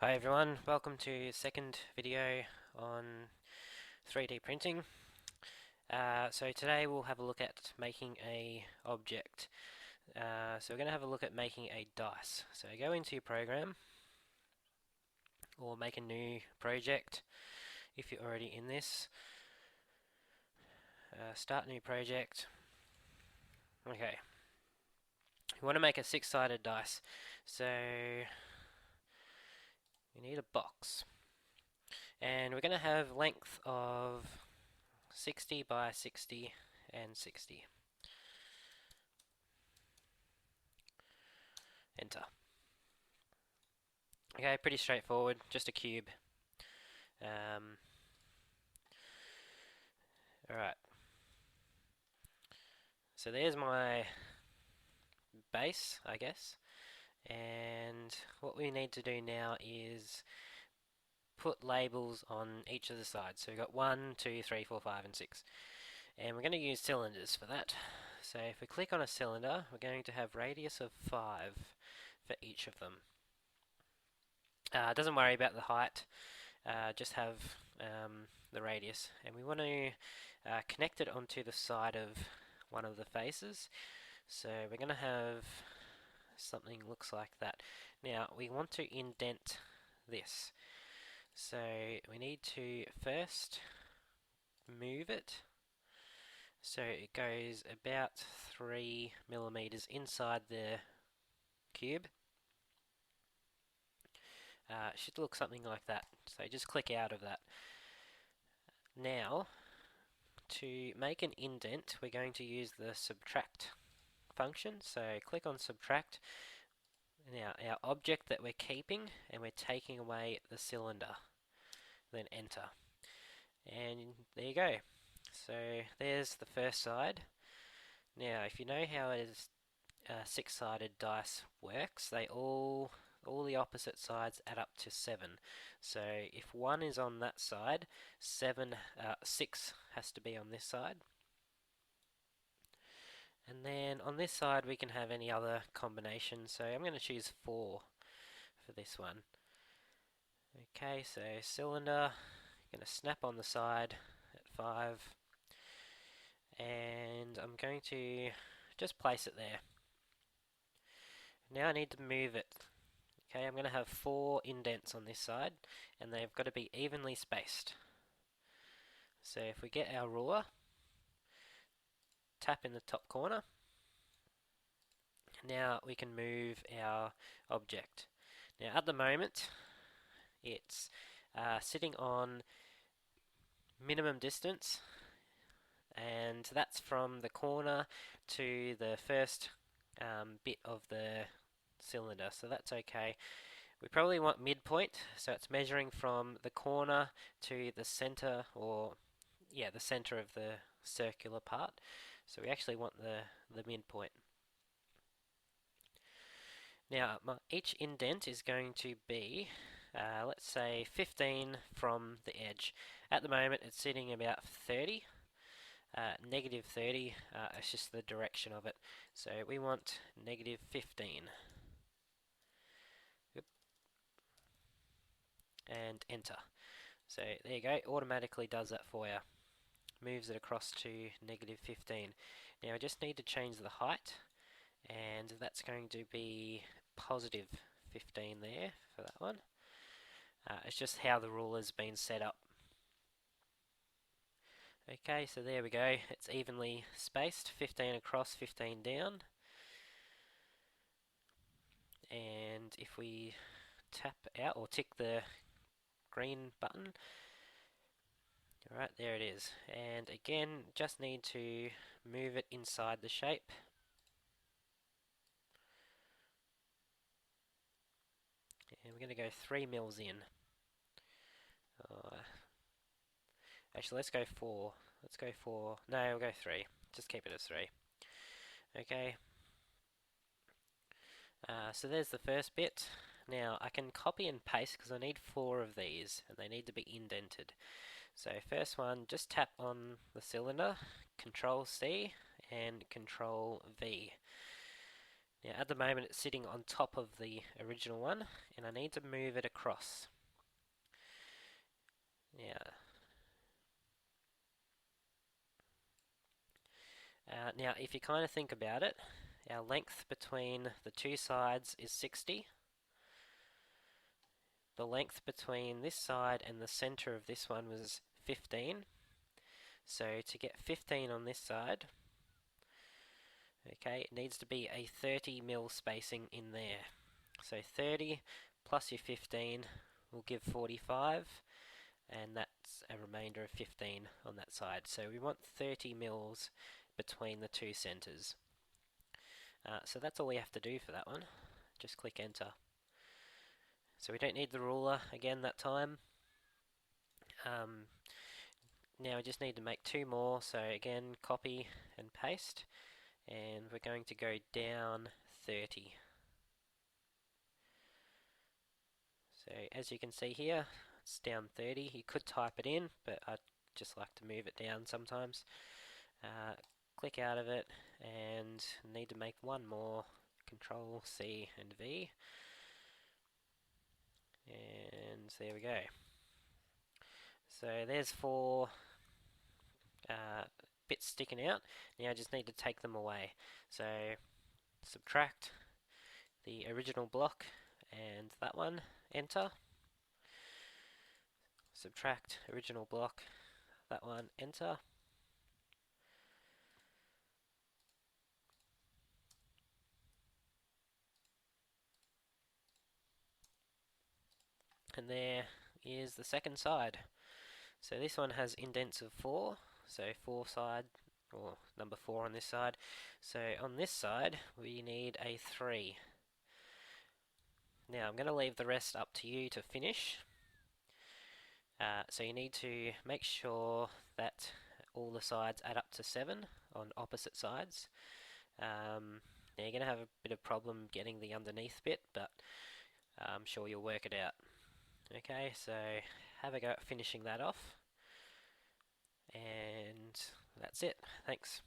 Hi everyone, welcome to second video on 3D printing. So today we'll have a look at making a object. So we're going to have a look at making a dice. So go into your program or make a new project if you're already in this. Start new project. Okay, you want to make a six-sided dice. So you need a box. And we're going to have length of 60 by 60 and 60. Enter. Okay, pretty straightforward, just a cube. Um, Alright, so there's my base, I guess. And what we need to do now is put labels on each of the sides. So we've got 1, 2, 3, 4, 5, and 6. And we're going to use cylinders for that. So if we click on a cylinder, we're going to have radius of 5 for each of them. Doesn't worry about the height, just have the radius. And we want to connect it onto the side of one of the faces. So we're going to have something looks like that. Now we want to indent this. So we need to first move it so it goes about 3 millimeters inside the cube. It should look something like that. So just click out of that. Now to make an indent, we're going to use the subtract function. So click on subtract. Now our object that we're keeping, and we're taking away the cylinder. Then enter. And there you go. So there's the first side. Now if you know how a six-sided dice works, they all the opposite sides add up to 7. So if 1 is on that side, 6 has to be on this side. And then on this side we can have any other combination, so I'm going to choose 4 for this one. Okay, so cylinder, going to snap on the side at 5, and I'm going to just place it there. Now I need to move it. Okay, I'm going to have 4 indents on this side, and they've got to be evenly spaced. So if we get our ruler, tap in the top corner, now we can move our object. Now at the moment, it's sitting on minimum distance, and that's from the corner to the first bit of the cylinder, so that's okay. We probably want midpoint, so it's measuring from the corner to the center, or the center of the circular part. So we actually want the midpoint. Now each indent is going to be let's say 15 from the edge. At the moment it's sitting about 30. Negative 30, it's just the direction of it. So we want negative 15. Yep. And enter. So there you go, automatically does that for you. Moves it across to negative 15. Now I just need to change the height, and that's going to be positive 15 there for that one. It's just how the ruler's been set up. Okay, so there we go. It's evenly spaced, 15 across, 15 down. And if we tap out or tick the green button, alright, there it is. And again, just need to move it inside the shape. And we're going to go 3 mils in. Actually, let's go 4. Let's go 4. No, we'll go 3. Just keep it as 3. Okay. So there's the first bit. Now I can copy and paste because I need 4 of these, and they need to be indented. So first one, just tap on the cylinder, Control C and Control V. Now at the moment it's sitting on top of the original one, and I need to move it across. Now if you kind of think about it, our length between the two sides is 60. The length between this side and the center of this one was 15. So to get 15 on this side, okay, it needs to be a 30 mm spacing in there. So 30 plus your 15 will give 45, and that's a remainder of 15 on that side. So we want 30 mils between the two centers. So that's all we have to do for that one. Just click enter. So we don't need the ruler again that time. Now we just need to make two more. So again, copy and paste, and we're going to go down 30. So as you can see here, it's down 30. You could type it in, but I just like to move it down sometimes. Click out of it, and need to make one more. Control C and V, and there we go. So there's 4 bits sticking out. Now I just need to take them away. So subtract the original block and that one, enter. Subtract original block, that one, enter. And there is the second side. So this one has indents of 4, so 4 side, or number 4 on this side. So on this side we need a 3. Now I'm going to leave the rest up to you to finish. So you need to make sure that all the sides add up to 7 on opposite sides. Now you're going to have a bit of problem getting the underneath bit, but I'm sure you'll work it out. Okay, so have a go at finishing that off, and that's it. Thanks.